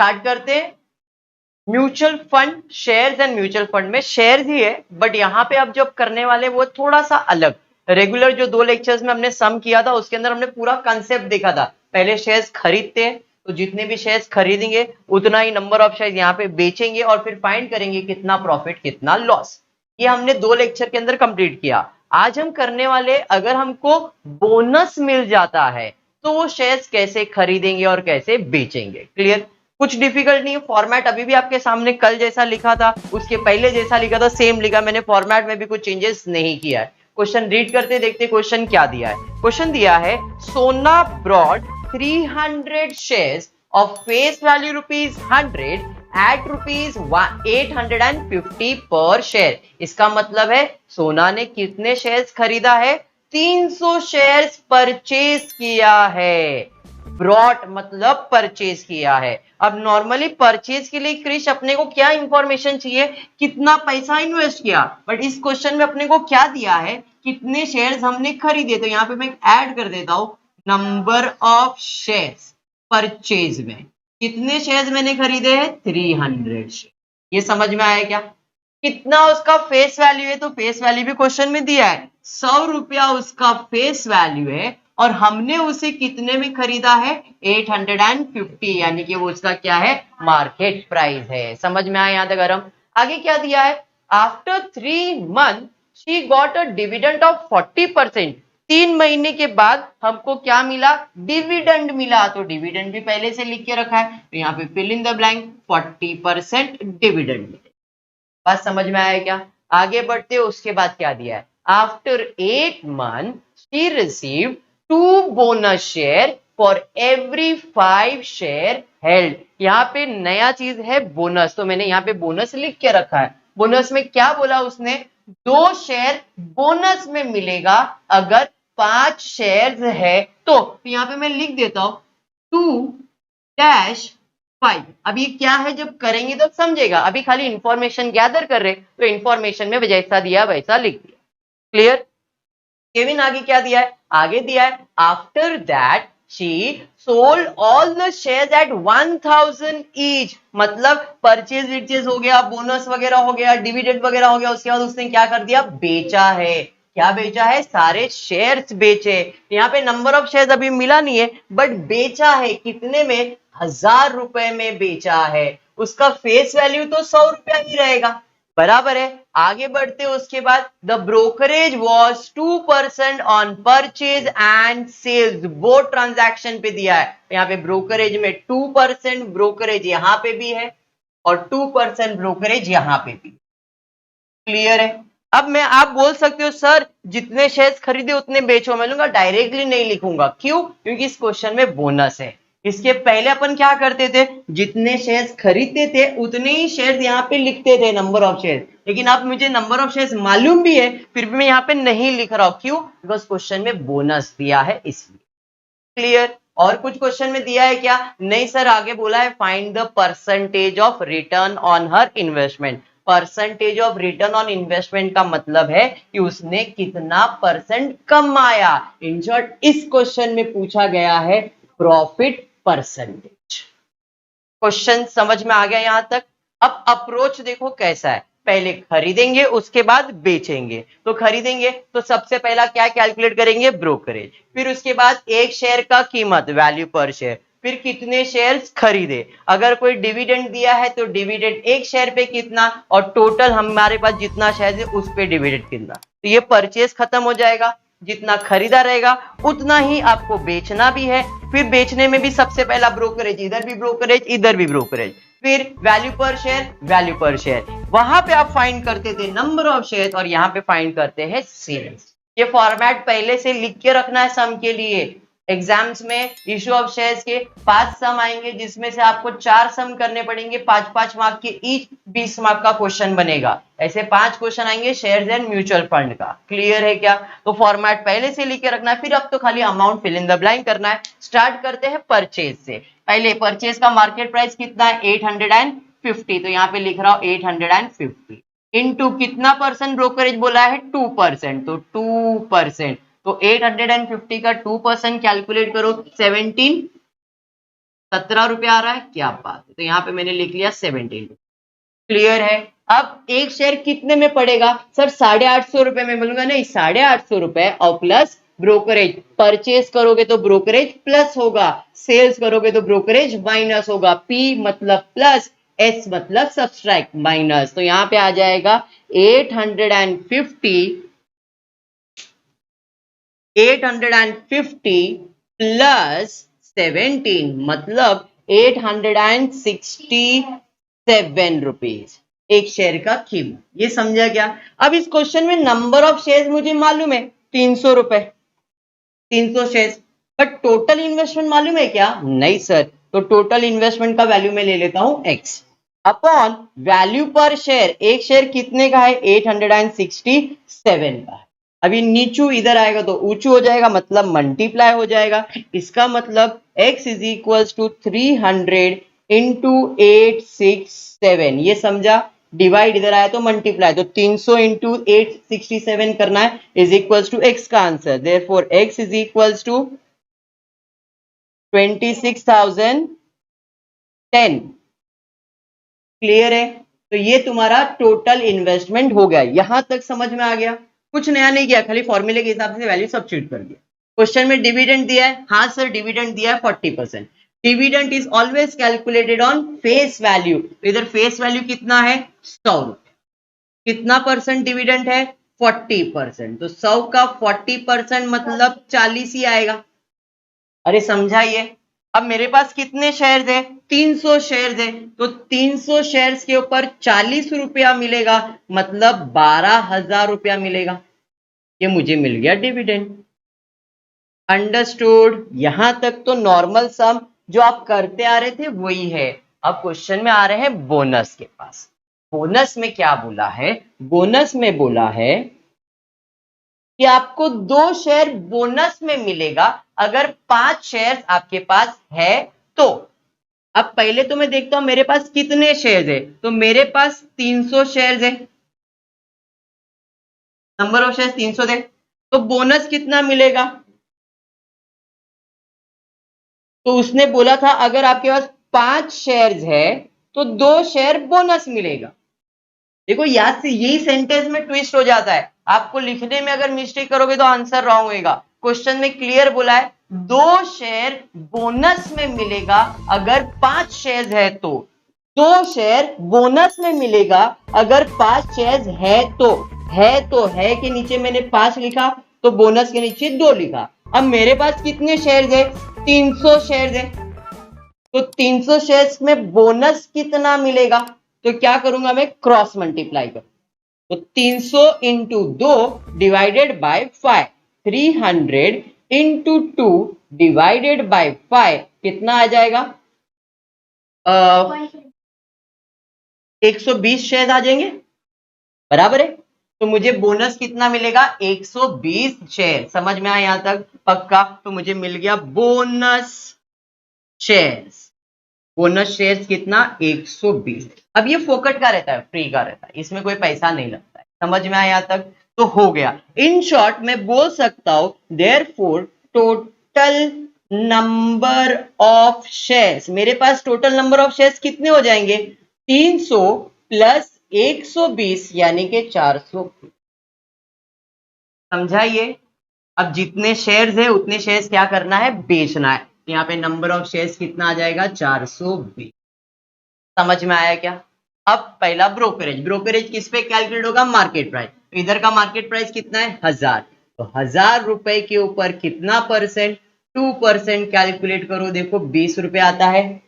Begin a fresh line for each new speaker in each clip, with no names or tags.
Start करते हैं। Mutual fund shares and mutual fund में शेयर्स ही है, बट यहाँ पे अब जो करने वाले वो थोड़ा सा अलग। रेगुलर जो 2 लेक्चर्स में हमने सम किया था उसके अंदर हमने पूरा कंसेप्ट देखा था। पहले शेयर्स खरीदते हैं तो जितने भी शेयर्स खरीदेंगे उतना ही नंबर ऑफ शेयर्स यहाँ पे बेचेंगे और फिर फाइंड करेंगे कितना प्रॉफिट कितना लॉस। ये हमने 2 लेक्चर के अंदर कंप्लीट किया। आज हम करने वाले, अगर हमको बोनस मिल जाता है तो वो शेयर्स कैसे खरीदेंगे और कैसे बेचेंगे। क्लियर? कुछ डिफिकल्ट नहीं है, फॉर्मेट अभी भी आपके सामने कल जैसा लिखा था, उसके पहले जैसा लिखा था सेम लिखा, मैंने फॉर्मेट में भी कुछ चेंजेस नहीं किया है। क्वेश्चन रीड करते देखते क्वेश्चन क्या दिया है। क्वेश्चन दिया है Sona bought 300 shares of face value ₹100 at ₹850 per share. इसका मतलब है सोना ने कितने शेयर्स खरीदा है? 300 शेयर्स परचेज किया है। ब्रॉट मतलब परचेज किया है। अब नॉर्मली परचेज के लिए क्रिश अपने को क्या इंफॉर्मेशन चाहिए? कितना पैसा इन्वेस्ट किया। बट इस क्वेश्चन में अपने को क्या दिया है? कितने शेयर्स हमने खरीदे। तो यहाँ पे मैं ऐड कर देता हूं नंबर ऑफ शेयर्स परचेज में। कितने शेयर्स मैंने खरीदे हैं? 300 शेयर। ये समझ में आया क्या? कितना उसका फेस वैल्यू है? तो फेस वैल्यू भी क्वेश्चन में दिया है, 100 रुपया उसका फेस वैल्यू है और हमने उसे कितने में खरीदा है? 850, यानी कि वो उसका क्या है? मार्केट प्राइस है। समझ में आया यहां तक आराम? आगे क्या दिया है? After 3 month she got a dividend of 40%। 3 महीने के बाद हमको क्या मिला? डिविडेंड मिला। तो डिविडेंड भी पहले से लिख के रखा है, तो यहाँ पे fill in the blank 40% dividend. बात समझ में आया क्या? आगे बढ़ते उसके बाद क्या दिया है? After 8 month she receive 2 bonus share for every 5 share held. यहाँ पे नया चीज है बोनस, तो मैंने यहाँ पे बोनस लिख के रखा है। बोनस में क्या बोला उसने? 2 शेयर बोनस में मिलेगा अगर 5 शेयर है तो यहाँ पे मैं लिख देता हूं 2-5। अब ये क्या है? जब करेंगे तो समझेगा, अभी खाली इंफॉर्मेशन गैदर कर रहे, तो इंफॉर्मेशन में जैसा दिया वैसा लिख दिया। क्लियर? केविन आगे क्या दिया है? आगे दिया है after that she sold all the shares at 1000 each. मतलब परचेज विरचेज हो गया, बोनस वगैरह हो गया, डिविडेंड वगैरह हो गया, उसके बाद उसने क्या कर दिया? बेचा है। क्या बेचा है? सारे शेयर्स बेचे। यहाँ पे नंबर ऑफ शेयर्स अभी मिला नहीं है, बट बेचा है। कितने में? 1000 रुपए में बेचा है। उसका फेस वैल्यू तो 100 रुपया ही रहेगा, बराबर है। आगे बढ़ते उसके बाद the brokerage was 2% on purchase and sales. Both transaction पे दिया है, यहाँ पे ब्रोकरेज में 2% ब्रोकरेज यहां पे भी है और 2% ब्रोकरेज यहां पे भी। क्लियर है? अब मैं, आप बोल सकते हो सर जितने शेयर्स खरीदे उतने बेचो। मैं लूंगा डायरेक्टली नहीं लिखूंगा। क्यों? क्योंकि इस क्वेश्चन में बोनस है। इसके पहले अपन क्या करते थे? जितने शेयर्स खरीदते थे उतने ही शेयर्स यहाँ पे लिखते थे, नंबर ऑफ शेयर्स। लेकिन अब मुझे नंबर ऑफ शेयर्स मालूम भी है, फिर भी मैं यहाँ पे नहीं लिख रहा हूं। क्यों? बिकॉज क्वेश्चन में बोनस दिया है इसलिए। क्लियर? और कुछ क्वेश्चन में दिया है क्या? नहीं सर, आगे बोला है find the percentage of return on her investment. Percentage of return on investment का मतलब है कि उसने कितना परसेंट कमाया। इन शॉर्ट इस क्वेश्चन में पूछा गया है प्रॉफिट परसेंटेज। क्वेश्चन समझ में आ गया यहां तक? अब अप्रोच देखो कैसा है। पहले खरीदेंगे उसके बाद बेचेंगे। तो खरीदेंगे तो सबसे पहला क्या कैलकुलेट करेंगे? ब्रोकरेज। फिर उसके बाद एक शेयर का कीमत, वैल्यू पर शेयर। फिर कितने शेयर्स खरीदे। अगर कोई डिविडेंड दिया है तो डिविडेंड एक शेयर पे कितना, और टोटल हमारे पास जितना शेयर है उस पे डिविडेंड कितना। तो ये परचेज खत्म हो जाएगा। जितना खरीदा रहेगा उतना ही आपको बेचना भी है। फिर बेचने में भी सबसे पहला ब्रोकरेज, इधर भी ब्रोकरेज इधर भी ब्रोकरेज। फिर वैल्यू पर शेयर, वैल्यू पर शेयर। वहां पे आप फाइंड करते थे नंबर ऑफ शेयर और यहां पे फाइंड करते हैं सेल्स। ये फॉर्मेट पहले से लिख के रखना है सम के लिए। एग्जाम्स में इश्यू ऑफ शेयर्स के 5 सम आएंगे, जिसमें से आपको 4 सम करने पड़ेंगे, 5-5 मार्क के ईच, 20 मार्क का क्वेश्चन बनेगा। ऐसे 5 क्वेश्चन आएंगे शेयर्स एंड म्यूचुअल फंड का। क्लियर है क्या? तो फॉर्मेट पहले से लिख के रखना है। फिर अब तो खाली amount fill in the blank करना है। स्टार्ट करते हैं परचेज से। पहले परचेज का मार्केट प्राइस कितना है? 850। तो यहाँ पे लिख रहा हूं 850 इनटू कितना परसेंट ब्रोकरेज बोला है? 2%। तो 2%, तो 850 का 2% कैलकुलेट करो, 17 17 रुपया आ रहा है, क्या बात है। तो यहाँ पे मैंने लिख लिया 17। क्लियर है। अब एक शेयर कितने में पड़ेगा सर? 850 रुपए में। बोलूंगा नहीं, 850 रुपए और प्लस ब्रोकरेज। परचेज करोगे तो ब्रोकरेज प्लस होगा, सेल्स करोगे तो ब्रोकरेज माइनस होगा। पी मतलब प्लस, एस मतलब सब्सट्रैक्ट माइनस। तो यहां पे आ जाएगा 850 प्लस 17 मतलब 867 रुपीज एक शेयर का कीमत। ये समझा क्या? अब इस क्वेश्चन में नंबर ऑफ शेयर मुझे मालूम है 300 रुपए, 300 शेयर, बट टोटल इन्वेस्टमेंट मालूम है क्या? नहीं सर। तो टोटल इन्वेस्टमेंट का वैल्यू मैं ले लेता हूं एक्स अपॉन वैल्यू पर शेयर। एक शेयर कितने का है? 867 का है। अभी नीचू इधर आएगा तो ऊंचू हो जाएगा, मतलब मल्टीप्लाई हो जाएगा। इसका मतलब x is equal to 300 into 867। ये समझा? डिवाइड इधर आया तो मल्टीप्लाई, तो 300 इंटू 867 करना है, इज इक्वल टू x का answer. Therefore x is equal to 26,010। Clear है? तो ये तुम्हारा टोटल इन्वेस्टमेंट हो गया। यहां तक समझ में आ गया? कुछ नया नहीं किया, खाली फॉर्मूले के हिसाब से वैल्यू सब्स्टिट्यूट कर दिया। क्वेश्चन में डिविडेंड दिया है, हाँ सर डिविडेंड दिया है 40%। Dividend is always calculated on face value. तो इधर फेस वैल्यू कितना है? 100 रुपए। कितना परसेंट डिविडेंड है? 40%। तो 100 का 40% मतलब 40 ही आएगा। अरे समझाइए। अब मेरे पास कितने शेयर्स है? 300 शेयर्स है। तो 300 शेयर्स के ऊपर 40 रुपया मिलेगा, मतलब 12,000 रुपया मिलेगा। ये मुझे मिल गया डिविडेंड। अंडरस्टूड? यहां तक तो नॉर्मल सम जो आप करते आ रहे थे वही है। अब क्वेश्चन में आ रहे हैं बोनस के पास। बोनस में क्या बोला है? बोनस में बोला है कि आपको 2 शेयर बोनस में मिलेगा अगर 5 शेयर आपके पास है तो। अब पहले तो मैं देखता हूं मेरे पास कितने शेयर है। तो मेरे पास 300 शेयर है, नंबर ऑफ शेयर 300 है। तो बोनस कितना मिलेगा? तो उसने बोला था अगर आपके पास 5 शेयर है तो 2 शेयर बोनस मिलेगा। देखो याद से यही सेंटेंस में ट्विस्ट हो जाता है। आपको लिखने में अगर मिस्टेक करोगे तो आंसर रॉन्ग होगा। क्वेश्चन में क्लियर बोला है 2 शेयर बोनस में मिलेगा अगर 5 शेयर है तो। 2 शेयर बोनस में मिलेगा अगर 5 शेयर है तो। है के नीचे मैंने 5 लिखा तो बोनस के नीचे 2 लिखा। अब मेरे पास कितने शेयर है? 300 शेयर है। तो 300 शेयर्स में बोनस कितना मिलेगा? तो क्या करूंगा मैं? क्रॉस मल्टीप्लाई कर। तो 300 into 2 divided by 5, 300 into 2 divided by 5 कितना आ जाएगा? 120 शेयर आ जाएंगे, बराबर है। तो मुझे बोनस कितना मिलेगा? 120 शेयर। समझ में आया यहां तक? पक्का? तो मुझे मिल गया बोनस शेयर्स। बोनस शेयर्स कितना? 120। अब ये फोकट का रहता है, फ्री का रहता है, इसमें कोई पैसा नहीं लगता है। समझ में आया यहां तक? तो हो गया। इन शॉर्ट मैं बोल सकता हूं therefore total number of shares, मेरे पास टोटल नंबर ऑफ शेयर्स कितने हो जाएंगे? 300 प्लस 120 यानी कि 400। समझाइए। अब जितने शेयर्स है उतने शेयर्स क्या करना है? बेचना है। यहाँ पे नंबर ऑफ शेयर्स कितना आ जाएगा? 420। समझ में आया क्या? अब पहला ब्रोकरेज। ब्रोकरेज किस पे कैलकुलेट होगा? Market price. तो इधर का मार्केट प्राइस कितना है? 1000। तो 1000 रुपए के ऊपर कितना परसेंट? 2% कैलकुलेट करो। देखो 20 रुपए आता है,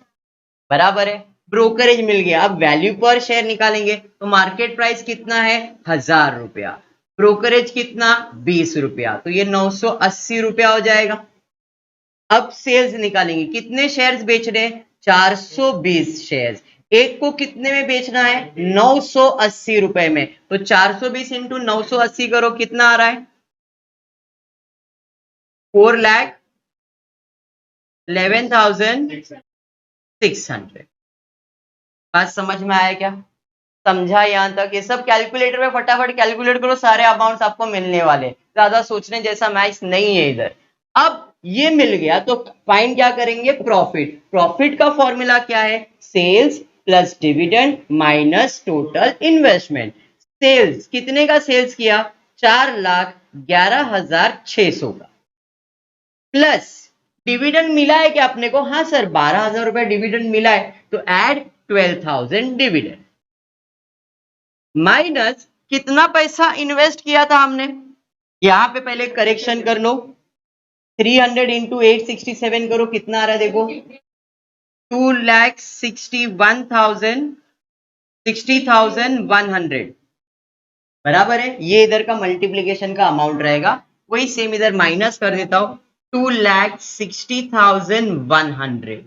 बराबर है। ब्रोकरेज मिल गया। अब वैल्यू पर शेयर निकालेंगे तो मार्केट प्राइस कितना है? 1000 रुपया। ब्रोकरेज कितना? 20 रुपया। तो ये 980 रुपया हो जाएगा। अब सेल्स निकालेंगे। कितने शेयर्स बेच रहे हैं? 420 शेयर्स। एक को कितने में बेचना है? 980 रुपए में। तो 420 इंटू 980 करो, कितना आ रहा है? 4,11,600। बात समझ में आया क्या? समझा यहां तक? ये सब कैलकुलेटर में फटाफट कैलकुलेट करो, सारे अमाउंट्स आपको मिलने वाले। ज्यादा सोचने जैसा मैथ्स नहीं है इधर। अब ये मिल गया तो फाइंड क्या करेंगे, प्रॉफिट। प्रॉफिट का फॉर्मूला क्या है, sales plus dividend minus total investment. Sales कितने का सेल्स किया, 4,11,600 का, प्लस डिविडेंड मिला है क्या अपने को, हाँ सर 12,000 रुपए डिविडेंड मिला है, तो ऐड 12,000 डिविडेंड, माइनस कितना पैसा इन्वेस्ट किया था हमने, यहां पे पहले करेक्शन कर लो, 300 इंटू 867 करो, कितना आ रहा है देखो, 2,61,100 बराबर है। ये इधर का मल्टीप्लीकेशन का अमाउंट रहेगा, वही सेम इधर माइनस कर देता हूं, 2,60,100।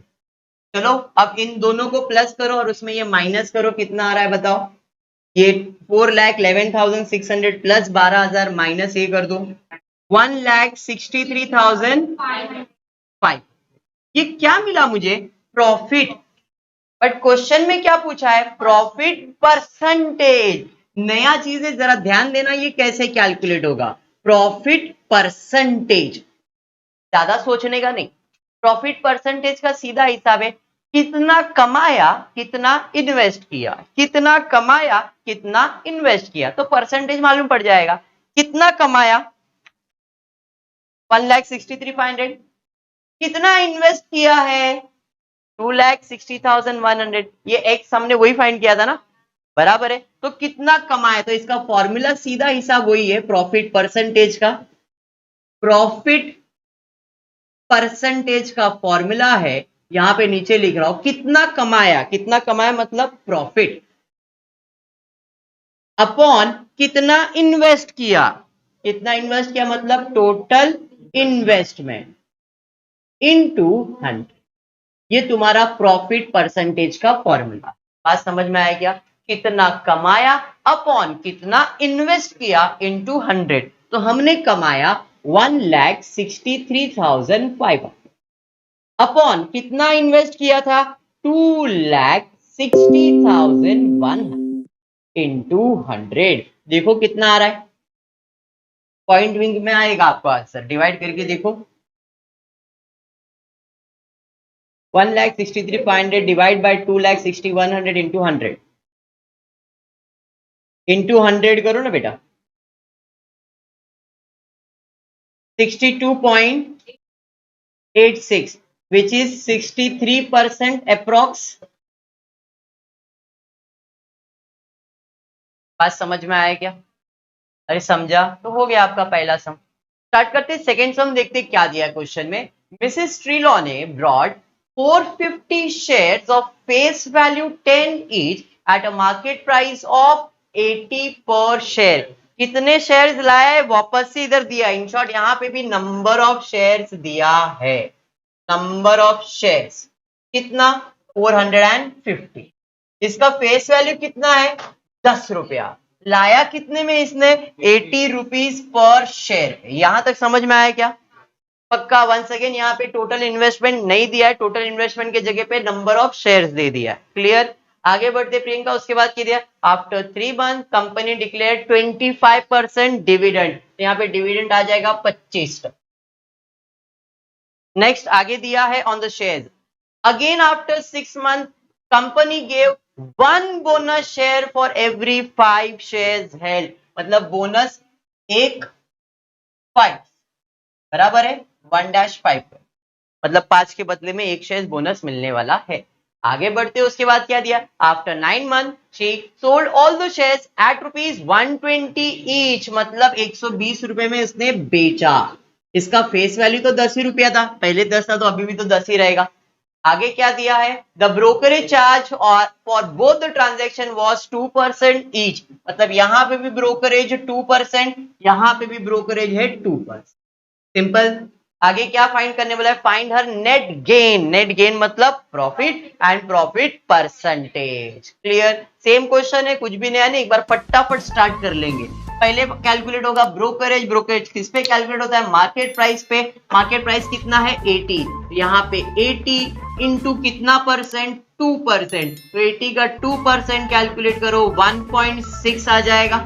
चलो अब इन दोनों को प्लस करो और उसमें ये माइनस करो, कितना आ रहा है बताओ, ये 4,11,600 प्लस 12,000 माइनस ये कर दो, 1,63,500। ये क्या मिला मुझे, प्रॉफिट। बट क्वेश्चन में क्या पूछा है, प्रॉफिट परसेंटेज। नया चीज है, जरा ध्यान देना, ये कैसे कैलकुलेट होगा, प्रॉफिट परसेंटेज, ज्यादा सोचने का नहीं। प्रॉफिट परसेंटेज का सीधा हिसाब है कितना कमाया कितना इन्वेस्ट किया, कितना कमाया कितना इन्वेस्ट किया, तो परसेंटेज मालूम पड़ जाएगा। कितना कमाया 1,63,500, कितना इन्वेस्ट किया है 2,60,100, ये एक्स हमने वही फाइंड किया था ना, बराबर है। तो कितना कमाया, तो इसका फॉर्मूला सीधा हिसाब वही है प्रॉफिट परसेंटेज का। प्रॉफिट परसेंटेज का फॉर्मूला है, यहां पे नीचे लिख रहा हूं, कितना कमाया, कितना कमाया मतलब प्रॉफिट, अपॉन कितना इन्वेस्ट किया, कितना इन्वेस्ट किया मतलब टोटल इन्वेस्टमेंट, इनटू 100। ये तुम्हारा प्रॉफिट परसेंटेज का फॉर्मूला। बात समझ में आया क्या, कितना कमाया अपॉन कितना इन्वेस्ट किया इनटू 100। तो हमने कमाया 1,63,500 अपॉन कितना इन्वेस्ट किया था 2,60,100 इंटू 100। देखो कितना आ रहा है, पॉइंट विंग में आएगा आपको आंसर, डिवाइड करके देखो, 1,63,500 डिवाइड बाय 2,60,100 इंटू 100, इंटू 100 करो ना बेटा, 62.86 which is 63% अप्रोक्स। बात समझ में आया क्या, अरे समझा तो हो गया आपका पहला सम। स्टार्ट करते सेकंड सम, देखते क्या दिया क्वेश्चन में। Mrs Trelawney bought 450 shares of face value 10 each at a market price of 80 per share. कितने शेयर्स लाया है, वापस से इधर दिया, इन शॉर्ट यहां पे भी नंबर ऑफ शेयर्स दिया है, नंबर ऑफ शेयर्स कितना 450। इसका फेस वैल्यू कितना है 10 रुपया, लाया कितने में इसने 80 रुपीज पर शेयर। यहां तक समझ में आया क्या, पक्का। वंस अगेन यहाँ पे टोटल इन्वेस्टमेंट नहीं दिया है, टोटल इन्वेस्टमेंट के जगह पे नंबर ऑफ शेयर्स दे दिया है, क्लियर। आगे बढ़ते प्रियंका, उसके बाद क्या दिया, after 3 month company declare 25% dividend, यहाँ पे डिविडेंड आ जाएगा 25। नेक्स्ट आगे दिया है on the shares, again after 6 month company gave 1 bonus share for every 5 shares held, मतलब बोनस 1/5 बराबर है 1-5, मतलब 5 के बदले में 1 शेयर बोनस मिलने वाला है। आगे बढ़ते उसके बाद क्या दिया, after 9 month she sold all the shares at ₹120 each, मतलब 120 रुपए में उसने बेचा। इसका फेस वैल्यू तो 10 ही रुपया था, पहले 10 था तो अभी भी तो 10 ही रहेगा। आगे क्या दिया है, द ब्रोकरेज चार्ज और for both the transaction was 2% each, मतलब यहां पे भी ब्रोकरेज 2%, यहां पे भी ब्रोकरेज है 2%। सिंपल। आगे क्या फाइंड करने बोला है, find her net gain, net gain मतलब profit and profit percentage, clear. Same question है, कुछ भी नया नहीं, एक बार फटाफट स्टार्ट कर लेंगे। पहले कैलकुलेट होगा ब्रोकरेज, ब्रोकरेज किस पे कैलकुलेट होता है, मार्केट प्राइस पे। मार्केट प्राइस कितना है 80, यहाँ पे 80 इंटू कितना परसेंट 2%, तो 80 का 2% कैलकुलेट करो 1.6 आ जाएगा,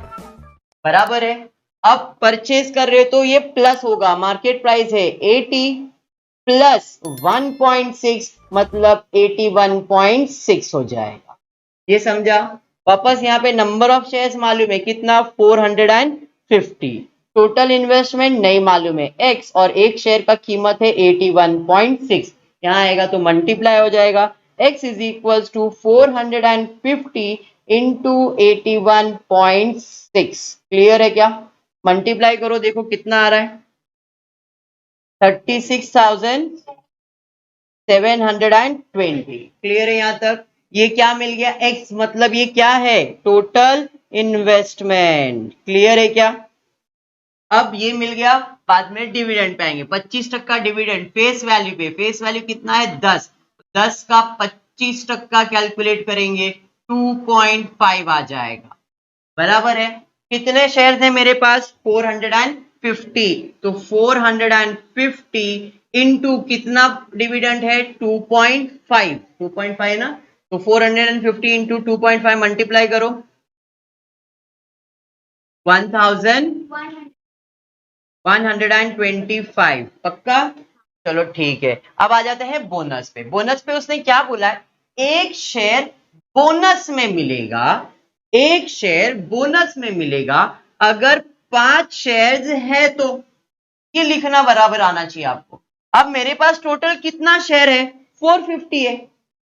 बराबर है। अब परचेज कर रहे हो तो ये प्लस होगा, मार्केट प्राइस है 80 प्लस 1.6 मतलब 81.6 हो जाएगा। ये समझा? वापस यहाँ पे नंबर ऑफ शेयर्स मालूम है कितना, 450। टोटल इन्वेस्टमेंट नहीं मालूम है x, और एक शेयर का कीमत है 81.6। यहाँ आएगा तो मल्टीप्लाई हो जाएगा, x is equal to 450 into 81.6। Clear है क्या? मल्टीप्लाई करो, देखो कितना आ रहा है, 36,720। क्लियर है यहाँ तक? ये क्या मिल गया, x मतलब ये क्या है, टोटल इन्वेस्टमेंट। क्लियर है क्या? अब ये मिल गया, बाद में डिविडेंड पाएंगे, 25% डिविडेंड फेस वैल्यू पे। फेस वैल्यू कितना है, 10। 10 का 25% कैलकुलेट करेंगे, 2.5 आ जाएगा। बराबर है। कितने शेयर थे मेरे पास, 450। तो 450 इंटू कितना डिविडेंड है, 2.5। 2.5 ना, तो 450 इंटू 2.5 मल्टीप्लाई करो, 1125। पक्का? चलो ठीक है। अब आ जाते हैं बोनस पे। बोनस पे उसने क्या बोला है, एक शेयर बोनस में मिलेगा, एक शेयर बोनस में मिलेगा अगर 5 शेयर्स है तो। ये लिखना बराबर आना चाहिए आपको। अब मेरे पास टोटल कितना शेयर है, 450 है,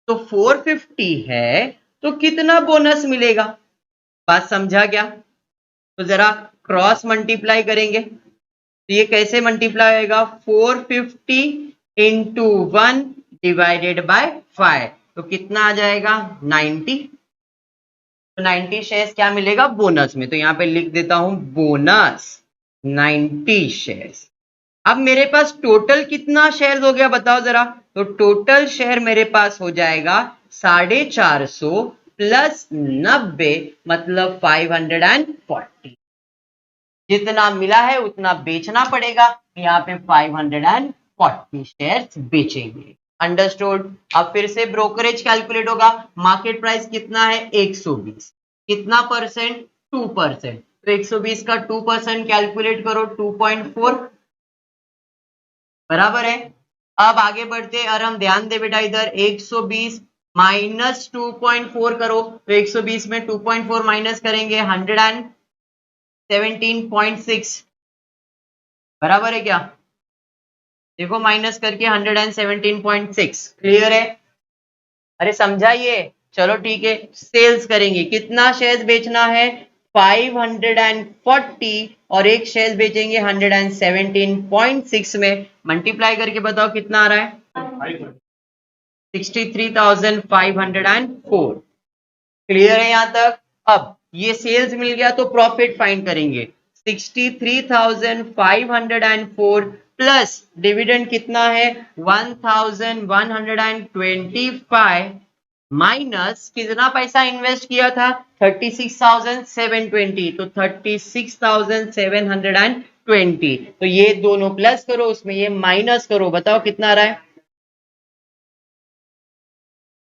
तो 450 है तो कितना बोनस मिलेगा। बात समझा क्या? तो जरा क्रॉस मल्टीप्लाई करेंगे, तो ये कैसे मल्टीप्लाई होगा, 450 इंटू 1 डिवाइडेड बाय 5, तो कितना आ जाएगा, 90। तो 90 शेयर्स क्या मिलेगा, बोनस में। तो यहां पे लिख देता हूं बोनस 90 शेयर्स। अब मेरे पास टोटल कितना शेयर हो गया, बताओ जरा। तो टोटल शेयर मेरे पास हो जाएगा 450 प्लस 90 मतलब 540। जितना मिला है उतना बेचना पड़ेगा, यहाँ पे 540 शेयर्स बेचेंगे। अंडरस्टूड? अब फिर से ब्रोकरेज कैलकुलेट होगा। मार्केट प्राइस कितना है, 120। कितना परसेंट, 2%। तो 120 का 2% कैलकुलेट करो, 2.4। बराबर है। अब आगे बढ़ते, और हम ध्यान दे बेटा इधर, 120 माइनस 2.4 करो, तो 120 में 2.4 माइनस करेंगे, 117.6। बराबर है क्या? देखो माइनस करके 117.6। क्लियर है? अरे समझाइए। चलो ठीक है, सेल्स करेंगे, कितना शेयर्स बेचना है, 540, और एक शेयर बेचेंगे 117.6 में। मल्टीप्लाई करके बताओ कितना आ रहा है, 63,504। क्लियर है यहां तक? अब ये सेल्स मिल गया तो प्रॉफिट फाइंड करेंगे, 63,504 प्लस डिविडेंड कितना है, 1,125 माइनस कितना पैसा इन्वेस्ट किया था, 36,720। तो 36,720, तो ये दोनों प्लस करो, उसमें ये माइनस करो, बताओ कितना आ रहा है,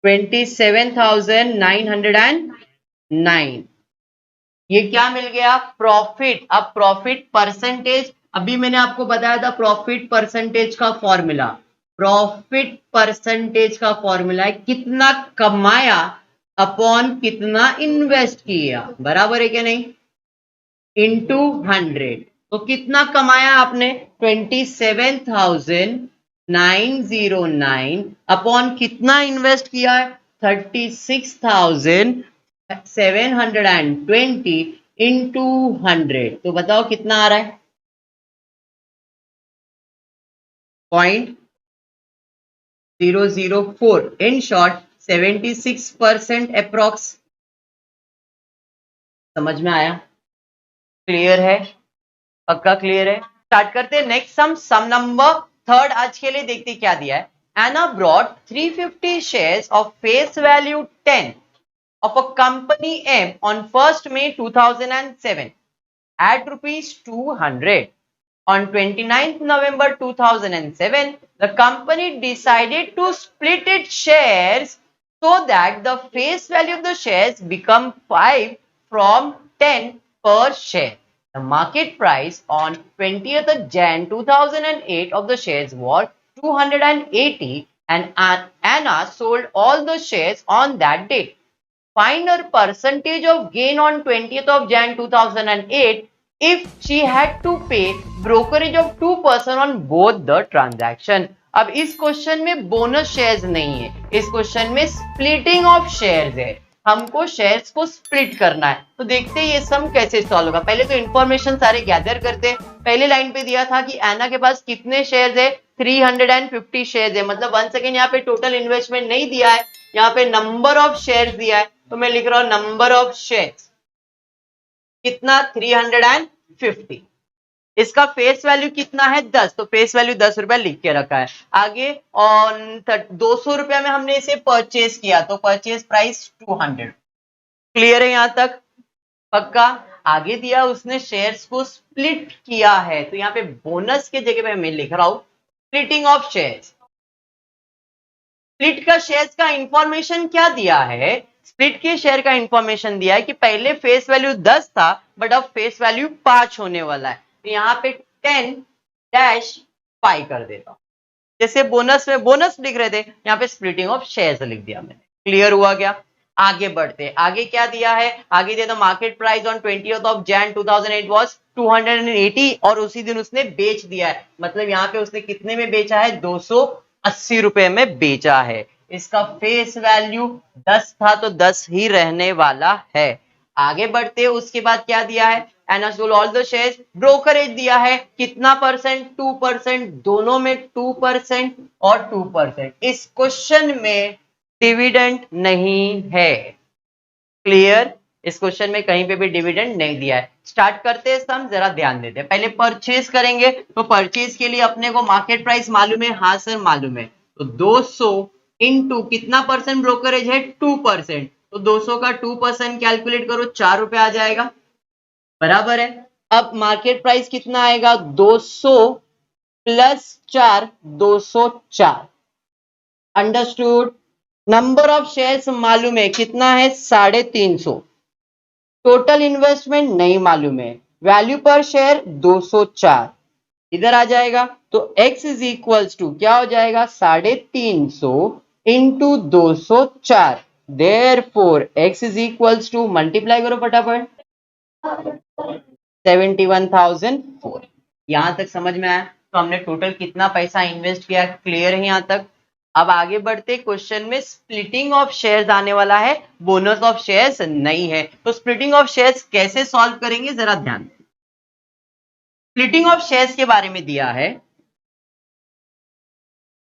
27,909। ये क्या मिल गया, प्रॉफिट। अब प्रॉफिट परसेंटेज, अभी मैंने आपको बताया था प्रॉफिट परसेंटेज का फॉर्मूला। प्रॉफिट परसेंटेज का फॉर्मूला है कितना कमाया अपॉन कितना इन्वेस्ट किया। बराबर है क्या नहीं, इंटू 100। तो कितना कमाया आपने, 27,909 अपॉन कितना इन्वेस्ट किया है, 36,720 इंटू 100। तो बताओ कितना आ रहा है, 0.004। In short 76% approx. समझ में आया? क्लियर है? पक्का क्लियर है? स्टार्ट करते हैं नेक्स्ट सम नंबर थर्ड। आज के लिए देखते क्या दिया है। Anna brought 350 shares of face value 10 of a company M on 1st May 2007 at rupees 200. On 29th November 2007, the company decided to split its shares so that the face value of the shares become 5 from 10 per share. The market price on 20th of Jan 2008 of the shares was 280 and Anna sold all the shares on that date. Find her percentage of gain on 20th of Jan 2008 if she had to pay brokerage of 2% on both the transaction. अब इस question में bonus shares नहीं है, इस question में splitting of shares है, हमको shares को स्प्लिट करना है। तो देखते हैं ये सम कैसे सॉल्व होगा। पहले तो इंफॉर्मेशन सारे गैदर करते हैं। पहले लाइन पे दिया था कि एना के पास कितने शेयर्स है, 350 शेयर्स है। मतलब वन सेकेंड, यहाँ पे टोटल इन्वेस्टमेंट नहीं दिया है, यहाँ पे नंबर ऑफ शेयर्स दिया है, तो मैं लिख रहा हूं नंबर ऑफ शेयर्स कितना, 350। इसका फेस वैल्यू कितना है, 10, तो फेस वैल्यू 10 रुपया लिख के रखा है। आगे ऑन 200 रुपया में हमने इसे परचेज किया, तो परचेज प्राइस 200। क्लियर है यहां तक, पक्का। आगे दिया उसने शेयर्स को स्प्लिट किया है, तो यहाँ पे बोनस के जगह पे मैं लिख रहा हूं स्प्लिटिंग ऑफ शेयर्स। स्प्लिट का शेयर्स का इंफॉर्मेशन क्या दिया है, स्प्लिट के शेयर का इंफॉर्मेशन दिया है कि पहले फेस वैल्यू 10 था बट अब फेस वैल्यू 5 होने वाला है, तो यहाँ पे 10-5 कर देता हूं। जैसे बोनस में बोनस लिख रहे थे, यहाँ पे स्प्लिटिंग ऑफ शेयर्स लिख दिया मैंने। क्लियर हुआ क्या? आगे बढ़ते, आगे क्या दिया है, आगे दिया था market price on 20th of Jan 2008 was 280 और उसी दिन उसने बेच दिया है। मतलब यहाँ पे उसने कितने में बेचा है, 280 रुपए में बेचा है। इसका फेस वैल्यू 10 था तो 10 ही रहने वाला है। आगे बढ़ते, उसके बाद क्या दिया है, and sold all the shares, brokerage दिया है कितना परसेंट, 2%, दोनों में 2% और 2%। इस क्वेश्चन में डिविडेंड नहीं है। क्लियर, इस क्वेश्चन में कहीं पे भी डिविडेंड नहीं दिया है। स्टार्ट करते हैं सम, जरा ध्यान देते हैं। पहले परचेज करेंगे, तो परचेज के लिए अपने को मार्केट प्राइस मालूम है, हाँ सर मालूम है, तो 200 इंटू कितना परसेंट ब्रोकरेज है, 2%, तो 200 का 2% कैलकुलेट करो, 4 रुपए आ जाएगा, बराबर है। अब मार्केट प्राइस कितना आएगा, 200 plus 4, 204। Understood. Number of shares मालूम है कितना है, 350। टोटल इन्वेस्टमेंट नहीं मालूम है, वैल्यू पर शेयर 204 इधर आ जाएगा, तो x इज इक्वल्स टू क्या हो जाएगा, 350 into 204। Therefore x is equals to, multiply करो फटाफट, 71,004। यहां तक समझ में आया? तो हमने टोटल कितना पैसा इन्वेस्ट किया, क्लियर है यहां तक? अब आगे बढ़ते, क्वेश्चन में स्प्लिटिंग ऑफ शेयर्स आने वाला है, बोनस ऑफ शेयर्स नहीं है। तो स्प्लिटिंग ऑफ शेयर्स कैसे सॉल्व करेंगे, जरा ध्यान दें। स्प्लिटिंग ऑफ शेयर्स के बारे में दिया है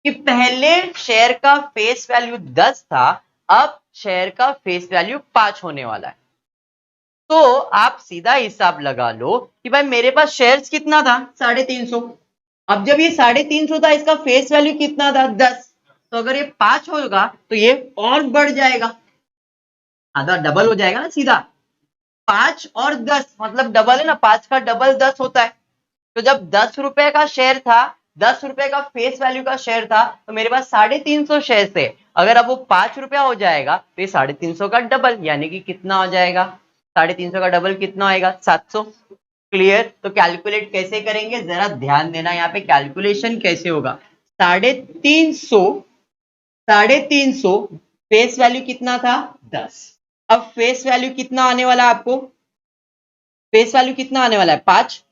कि पहले शेयर का फेस वैल्यू 10 था, अब शेयर का फेस वैल्यू 5 होने वाला है। तो आप सीधा हिसाब लगा लो कि भाई मेरे पास शेयर्स कितना था, 350। अब जब ये 350 था, इसका फेस वैल्यू कितना था, 10, तो अगर ये 5 होगा तो ये और बढ़ जाएगा, आधा डबल हो जाएगा ना सीधा। 5 और 10 मतलब डबल है ना, 5 का डबल 10 होता है। तो जब 10 रुपए का शेयर था, 10 रुपए का फेस वैल्यू का शेयर था, तो मेरे पास 350 शेयर थे। अगर अब वो 5 रुपया हो जाएगा तो ये 350 का डबल, यानी कि कितना हो जाएगा, 350 का डबल कितना होएगा, 700। क्लियर? तो कैलकुलेट कैसे करेंगे, जरा ध्यान देना, यहाँ पे कैलकुलेशन कैसे होगा। 350 फेस वैल्यू कितना था, 10। अब फेस वैल्यू कितना आने वाला है आपको, फेस वैल्यू कितना आने वाला है, 5,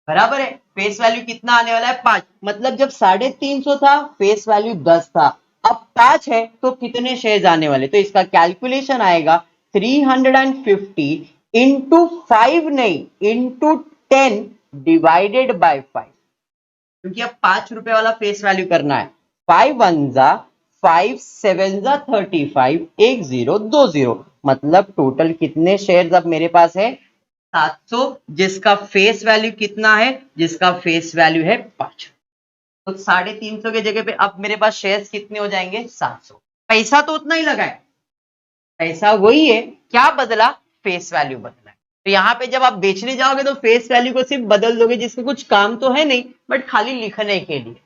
बराबर है। फेस वैल्यू कितना आने वाला है, 5। मतलब जब 350 था, फेस वैल्यू 10 था, अब 5 है, तो कितने शेयर्स आने वाले, तो इसका कैलकुलेशन आएगा 350 इंटू 5 नहीं, इंटू 10 डिवाइडेड बाय 5, क्योंकि अब 5 रुपए वाला फेस वैल्यू करना है। 5 1 जा 5 7 जा 35, 1020, मतलब टोटल कितने शेयर्स अब मेरे पास है, 700, जिसका फेस वैल्यू कितना है, जिसका फेस वैल्यू है 5। तो 350 की जगह पे अब मेरे पास शेयर्स कितने हो जाएंगे, 700। पैसा तो उतना ही लगा है, पैसा वही है, क्या बदला, फेस वैल्यू बदला है। तो यहाँ पे जब आप बेचने जाओगे तो फेस वैल्यू को सिर्फ बदल दोगे, जिसका कुछ काम तो है नहीं, बट खाली लिखने के लिए।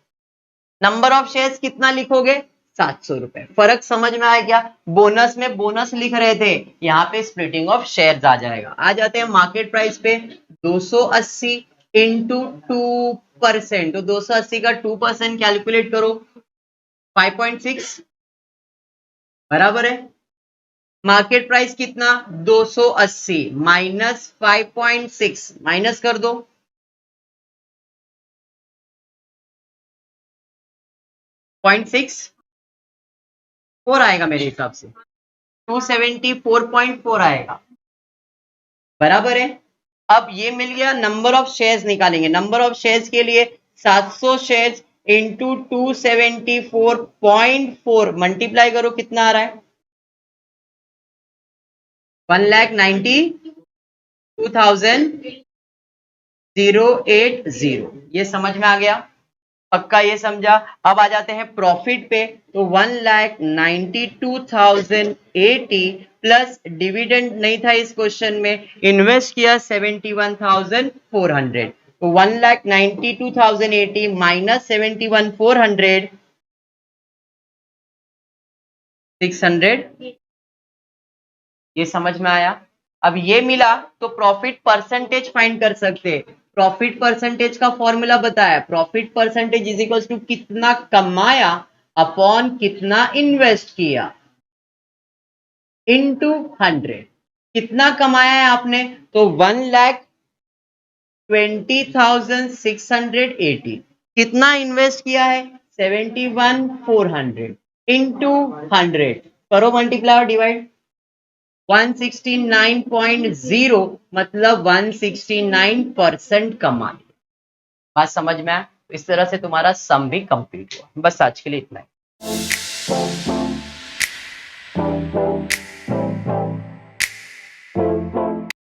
नंबर ऑफ शेयर्स कितना लिखोगे, 700 रुपए। फर्क समझ में आया क्या? बोनस में बोनस लिख रहे थे, यहाँ पे स्प्लिटिंग ऑफ शेयर्स आ जाएगा। आ जाते हैं मार्केट प्राइस पे, 280 इंटू 2 परसेंट, तो 280 का 2% कैलकुलेट करो, 5.6 बराबर है। मार्केट प्राइस कितना 280 माइनस 5.6 माइनस कर दो, 0.64 आएगा मेरे हिसाब से, 274.4 आएगा बराबर है। अब ये मिल गया, नंबर ऑफ शेयर्स निकालेंगे। नंबर ऑफ शेयर्स के लिए 700 शेयर्स इंटू 274.4 मल्टीप्लाई करो, कितना आ रहा है 1,92,080। ये समझ में आ गया, पक्का ये समझा। अब आ जाते हैं प्रॉफिट पे, तो 1,92,080 प्लस डिविडेंड नहीं था इस क्वेश्चन में, इन्वेस्ट किया 71,400, तो 1,92,080 माइनस 71,400 600। ये समझ में आया। अब ये मिला तो प्रॉफिट परसेंटेज फाइंड कर सकते हैं। प्रॉफिट परसेंटेज का फॉर्मूला बताया, profit percentage is equal to कितना कमाया अपॉन कितना इन्वेस्ट किया इनटू 100। कितना कमाया है आपने, तो 1,20,680। कितना इन्वेस्ट किया है 71,400 इंटू 100, करो मल्टीप्लाई और डिवाइड, 169.0 मतलब 169% कमा लिया। बात समझ में आया। इस तरह से तुम्हारा सम भी कंप्लीट हुआ। बस आज के लिए इतना ही।